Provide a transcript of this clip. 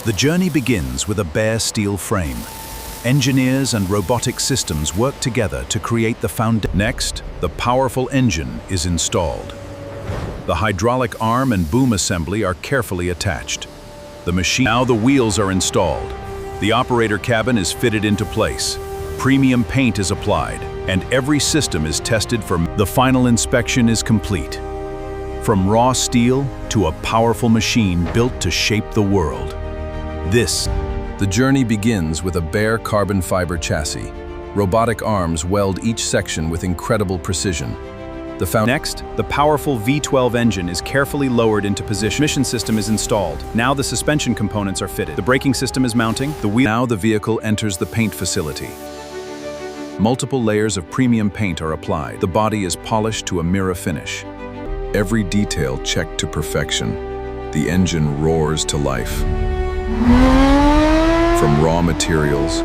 The journey begins with a bare steel frame. Engineers and robotic systems work together to create the foundation. Next, the powerful engine is installed. The hydraulic arm and boom assembly are carefully attached. Now the wheels are installed. The operator cabin is fitted into place. Premium paint is applied, and every system is tested for. The final inspection is complete. From raw steel to a powerful machine built to shape the world. The journey begins with a bare carbon fiber chassis. Robotic arms weld each section with incredible precision. Next, the powerful V12 engine is carefully lowered into position. Mission system is installed. Now the suspension components are fitted. The braking system is mounting. Now the vehicle enters the paint facility. Multiple layers of premium paint are applied. The body is polished to a mirror finish. Every detail checked to perfection. The engine roars to life. From raw materials